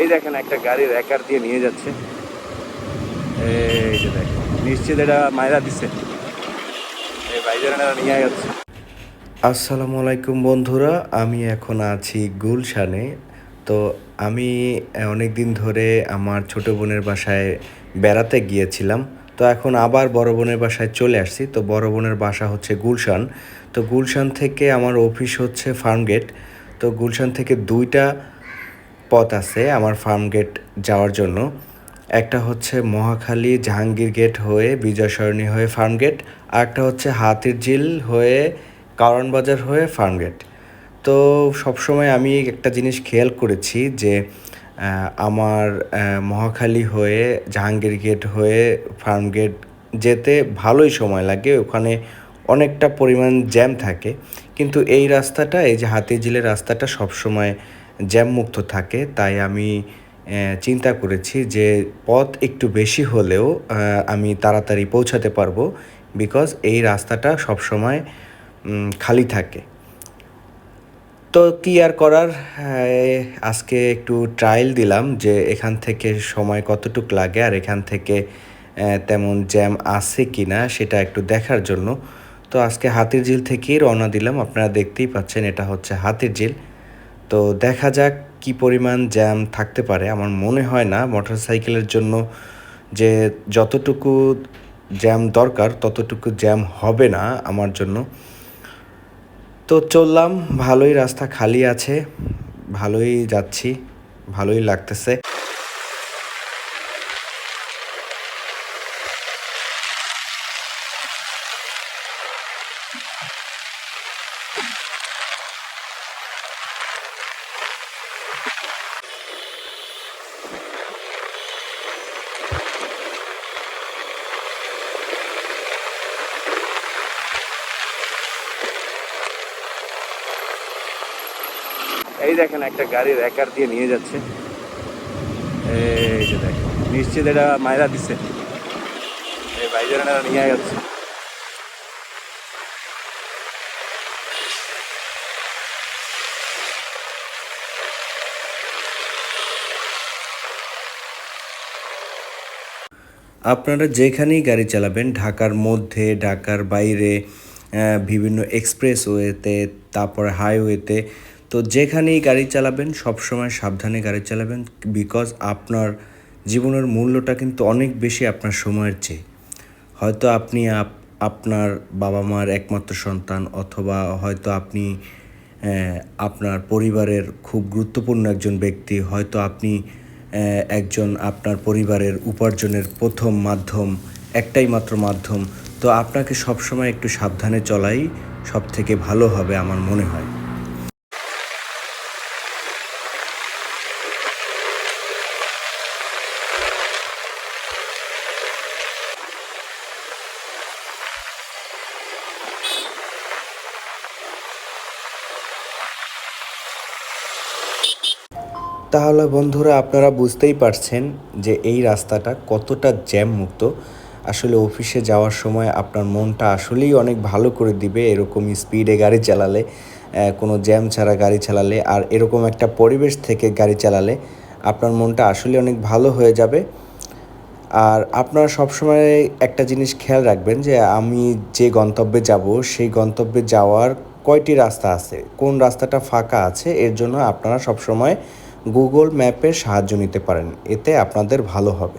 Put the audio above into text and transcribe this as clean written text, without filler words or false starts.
এই দেখেন একটা গাড়ি র্যাকার দিয়ে নিয়ে যাচ্ছে। এই যে দেখেন, নিশ্চিত এটা মাইরা দিচ্ছে, এই ভাইজানেরা নিয়ে যাচ্ছে। আসসালামু আলাইকুম বন্ধুরা, আমি এখন আছি গুলশানে। তো আমি অনেক দিন ধরে আমার ছোটো বোনের বাসায় বেড়াতে গিয়েছিলাম। তো এখন আবার বড় বোনের বাসায় চলে আসছি। তো বড় বোনের বাসা হচ্ছে গুলশান। তো গুলশান থেকে আমার অফিস হচ্ছে ফার্মগেট। তো গুলশান থেকে দুইটা পথ আছে আমার ফার্মগেট যাওয়ার জন্য। একটা হচ্ছে মহাখালী জাহাঙ্গীর গেট হয়ে বিজয় সরণি হয়ে ফার্মগেট, আর একটা হচ্ছে হাতিরঝিল হয়ে কারওয়ান বাজার হয়ে ফার্মগেট। তো সবসময় আমি একটা জিনিস খেয়াল করেছি যে আমার মহাখালী হয়ে জাহাঙ্গীর গেট হয়ে ফার্মগেট যেতে ভালোই সময় লাগে, ওখানে অনেকটা পরিমাণ জ্যাম থাকে। কিন্তু এই রাস্তাটা, এই যে হাতিরঝিলের রাস্তাটা সবসময় জ্যামমুক্ত থাকে। তাই আমি চিন্তা করেছি যে পথ একটু বেশি হলেও আমি তাড়াতাড়ি পৌঁছাতে পারবো, বিকজ এই রাস্তাটা সবসময় খালি থাকে। তো কী আর করার, আজকে একটু ট্রায়াল দিলাম যে এখান থেকে সময় কতটুক লাগে আর এখান থেকে তেমন জ্যাম আছে কি না সেটা একটু দেখার জন্য। তো আজকে হাতিরঝিল থেকেই রওনা দিলাম, আপনারা দেখতেই পাচ্ছেন এটা হচ্ছে হাতিরঝিল। তো দেখা যাক কি পরিমাণ জ্যাম থাকতে পারে। আমার মনে হয় না মোটরসাইকেলের জন্য যে যতটুকু জ্যাম দরকার ততটুকু জ্যাম হবে না আমার জন্য। তো চললাম, ভালোই রাস্তা খালি আছে, ভালোই যাচ্ছি, ভালোই লাগতেছে। এই দেখেন একটা গাড়ি র্যাকার দিয়ে নিয়ে যাচ্ছে। এই যে দেখেন, নিশ্চিত এটা মাইরা দিচ্ছে, এই ভাইজানেরা নিয়ে যাচ্ছে। আপনারা যেখানেই গাড়ি চালাবেন, ঢাকার মধ্যে, ঢাকার বাইরে, বিভিন্ন এক্সপ্রেসওয়েতে, তারপরে হাইওয়েতে, তো যেখানেই গাড়ি চালাবেন সবসময় সাবধানে গাড়ি চালাবেন। বিকজ আপনার জীবনের মূল্যটা কিন্তু অনেক বেশি আপনার সময়ের চেয়ে। হয়তো আপনি আপনার বাবা মার একমাত্র সন্তান, অথবা হয়তো আপনি আপনার পরিবারের খুব গুরুত্বপূর্ণ একজন ব্যক্তি, হয়তো আপনি একজন আপনার পরিবারের উপার্জনের প্রথম মাধ্যম, একটাই মাত্র মাধ্যম। তো আপনাকে সবসময় একটু সাবধানে চলাই সব থেকে ভালো হবে আমার মনে হয়। তাহলে বন্ধুরা, আপনারা বুঝতেই পারছেন যে এই রাস্তাটা কতটা জ্যাম মুক্ত। আসলে অফিসে যাওয়ার সময় আপনার মনটা আসলেই অনেক ভালো করে দিবে এরকম স্পিডে গাড়ি চালালে, কোনো জ্যাম ছাড়া গাড়ি চালালে, আর এরকম একটা পরিবেশ থেকে গাড়ি চালালে আপনার মনটা আসলে অনেক ভালো হয়ে যাবে। আর আপনারা সবসময় একটা জিনিস খেয়াল রাখবেন যে আমি যে গন্তব্যে যাব সেই গন্তব্যে যাওয়ার কয়টি রাস্তা আছে, কোন রাস্তাটা ফাঁকা আছে, এর জন্য আপনারা সবসময় গুগল ম্যাপের সাহায্য নিতে পারেন, এতে আপনাদের ভালো হবে।